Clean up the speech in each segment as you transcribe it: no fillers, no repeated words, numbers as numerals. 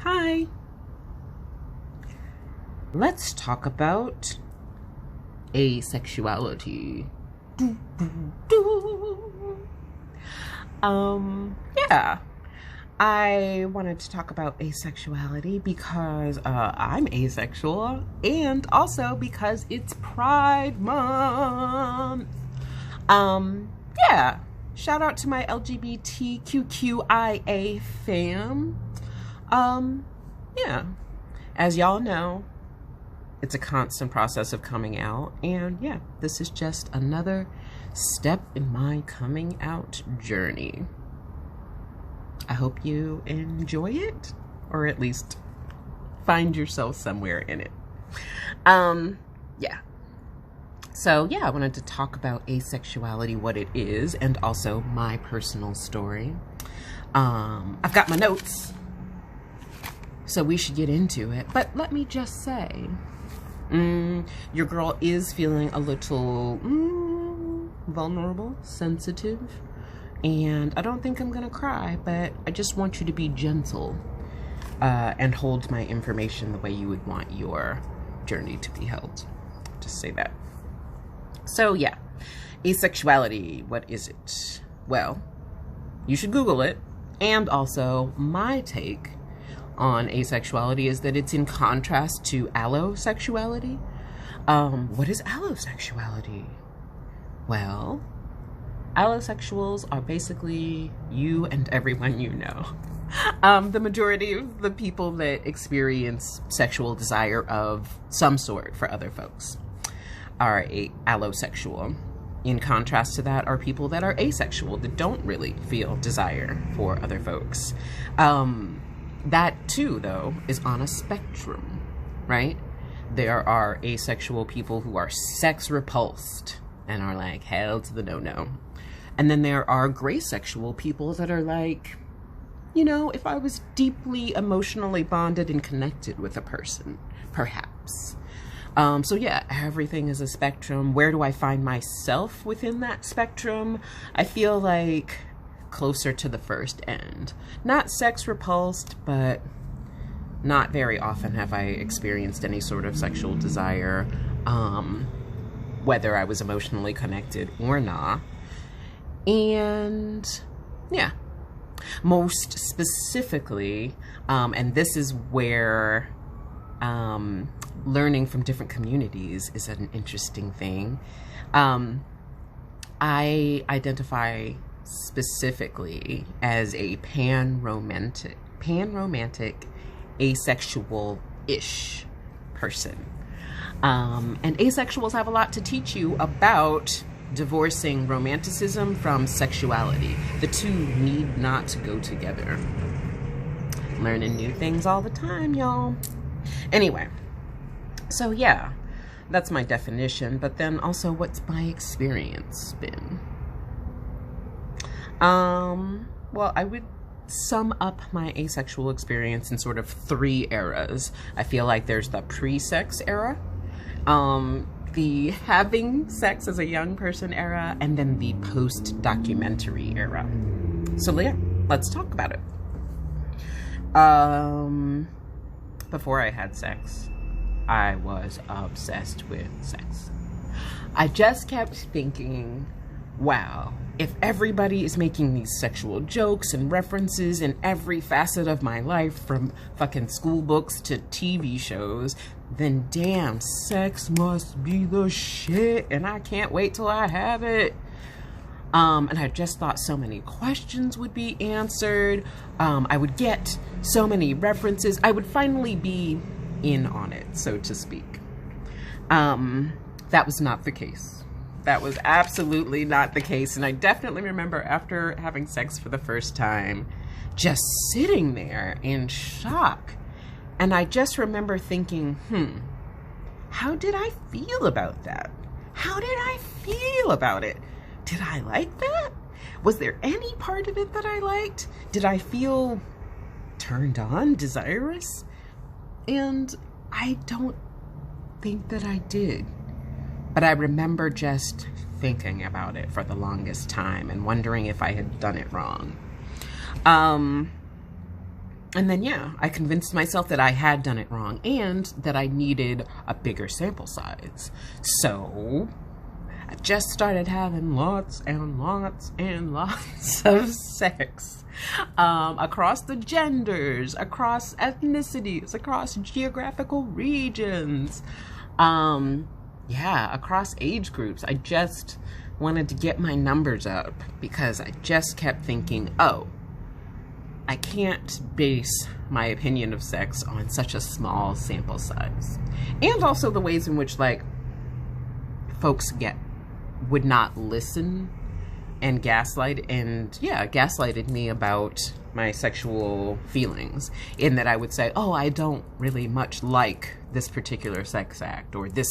Hi. Let's talk about asexuality. Yeah. I wanted to talk about asexuality because I'm asexual, and also because it's Pride Month. Yeah. Shout out to my LGBTQIA fam. Yeah. As y'all know, it's a constant process of coming out, and yeah, this is just another step in my coming out journey. I hope you enjoy it, or at least find yourself somewhere in it. Yeah. So yeah, I wanted to talk about asexuality, what it is, and also my personal story. I've got my notes, so we should get into it. But let me just say, your girl is feeling a little vulnerable, sensitive, and I don't think I'm gonna cry, but I just want you to be gentle and hold my information the way you would want your journey to be held. Just say that. So yeah, asexuality, what is it? Well, you should Google it. And also, my take on asexuality is that it's in contrast to allosexuality. What is allosexuality? Well, allosexuals are basically you and everyone you know. The majority of the people that experience sexual desire of some sort for other folks are allosexual. In contrast to that are people that are asexual, that don't really feel desire for other folks. That too, though, is on a spectrum, right? There are asexual people who are sex repulsed and are like, hell to the no-no. And then there are gray sexual people that are like, you know, if I was deeply emotionally bonded and connected with a person, perhaps. So yeah, everything is a spectrum. Where do I find myself within that spectrum? I feel like closer to the first end. Not sex repulsed, but not very often have I experienced any sort of sexual desire, whether I was emotionally connected or not. And yeah, most specifically, and this is where learning from different communities is an interesting thing. I identify specifically as a pan-romantic, asexual-ish person. And asexuals have a lot to teach you about divorcing romanticism from sexuality. The two need not to go together. Learning new things all the time, y'all. Anyway, so yeah, that's my definition, but then also what's my experience been? Well, I would sum up my asexual experience in sort of 3 eras. I feel like there's the pre-sex era, the having sex as a young person era, and then the post-documentary era. So yeah, let's talk about it. Before I had sex, I was obsessed with sex. I just kept thinking, wow, if everybody is making these sexual jokes and references in every facet of my life, from fucking school books to TV shows, then damn, sex must be the shit, and I can't wait till I have it. And I just thought so many questions would be answered. I would get so many references. I would finally be in on it, so to speak. That was not the case. That was absolutely not the case. And I definitely remember after having sex for the first time, just sitting there in shock. And I just remember thinking, how did I feel about that? How did I feel about it? Did I like that? Was there any part of it that I liked? Did I feel turned on, desirous? And I don't think that I did. But I remember just thinking about it for the longest time and wondering if I had done it wrong. And then, yeah, I convinced myself that I had done it wrong and that I needed a bigger sample size. So I just started having lots and lots and lots of sex across the genders, across ethnicities, across geographical regions, yeah, across age groups. I just wanted to get my numbers up because I just kept thinking, oh, I can't base my opinion of sex on such a small sample size. And also the ways in which, like, folks would not listen and gaslighted me about my sexual feelings, in that I would say, oh, I don't really much like this particular sex act or this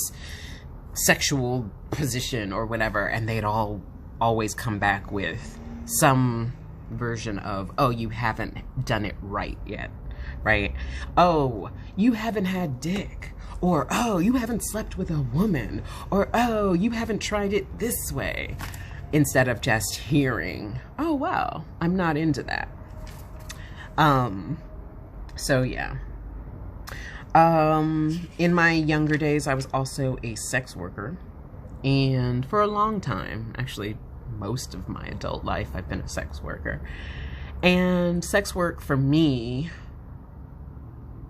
sexual position or whatever, and they'd always come back with some version of, oh, you haven't done it right yet, right? Oh, you haven't had dick, or oh, you haven't slept with a woman, or oh, you haven't tried it this way, instead of just hearing, oh wow, I'm not into that. So yeah. In my younger days, I was also a sex worker, and for a long time, actually most of my adult life, I've been a sex worker. And sex work for me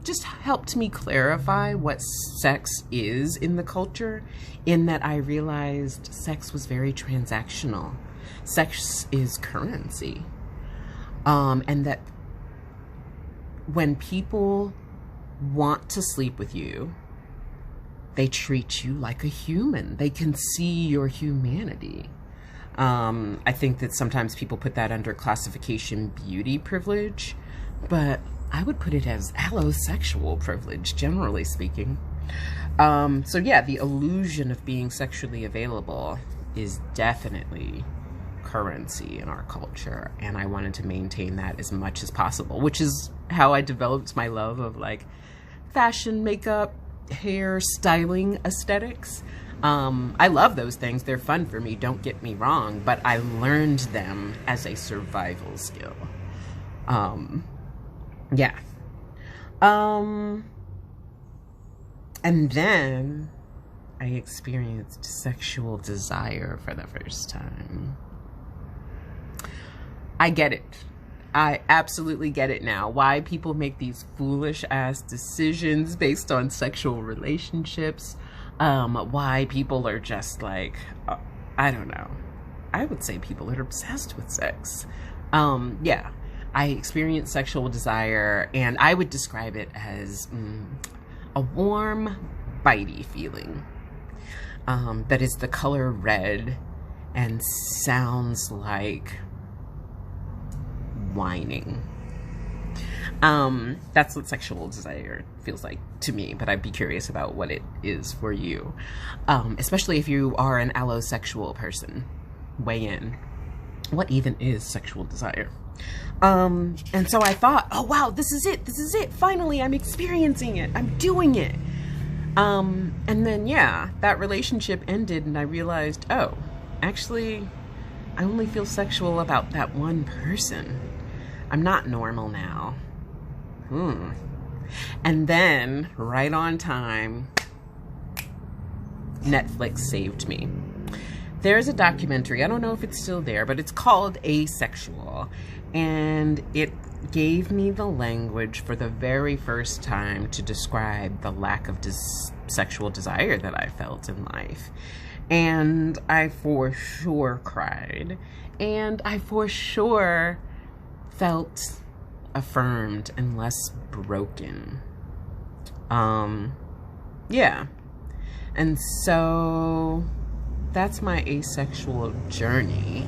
just helped me clarify what sex is in the culture, in that I realized sex was very transactional. Sex is currency. And that when people want to sleep with you, they treat you like a human. They can see your humanity. I think that sometimes people put that under classification beauty privilege, but I would put it as allosexual privilege, generally speaking. So yeah, the illusion of being sexually available is definitely currency in our culture, and I wanted to maintain that as much as possible, which is how I developed my love of, like, fashion, makeup, hair, styling aesthetics. I love those things. They're fun for me, don't get me wrong, but I learned them as a survival skill. Yeah. And then I experienced sexual desire for the first time. I get it. I absolutely get it now. Why people make these foolish ass decisions based on sexual relationships. Why people are just like, I don't know. I would say people are obsessed with sex. Yeah, I experienced sexual desire, and I would describe it as a warm, bitey feeling that is the color red and sounds like whining. That's what sexual desire feels like to me, but I'd be curious about what it is for you, especially if you are an allosexual person. Weigh in. What even is sexual desire? And so I thought, oh wow, this is it, finally I'm experiencing it, I'm doing it. And then yeah, that relationship ended, and I realized, oh, actually I only feel sexual about that one person. I'm not normal now. And then, right on time, Netflix saved me. There's a documentary, I don't know if it's still there, but it's called Asexual, and it gave me the language for the very first time to describe the lack of sexual desire that I felt in life. And I for sure cried, and I for sure felt affirmed and less broken. Yeah. And so that's my asexual journey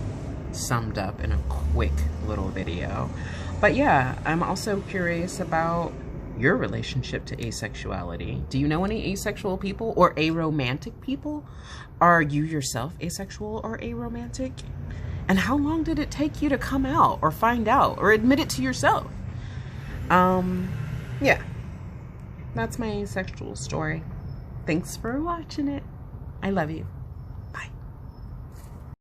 summed up in a quick little video. But yeah, I'm also curious about your relationship to asexuality. Do you know any asexual people or aromantic people? Are you yourself asexual or aromantic? And how long did it take you to come out or find out or admit it to yourself? Yeah, that's my asexual story. Thanks for watching it. I love you.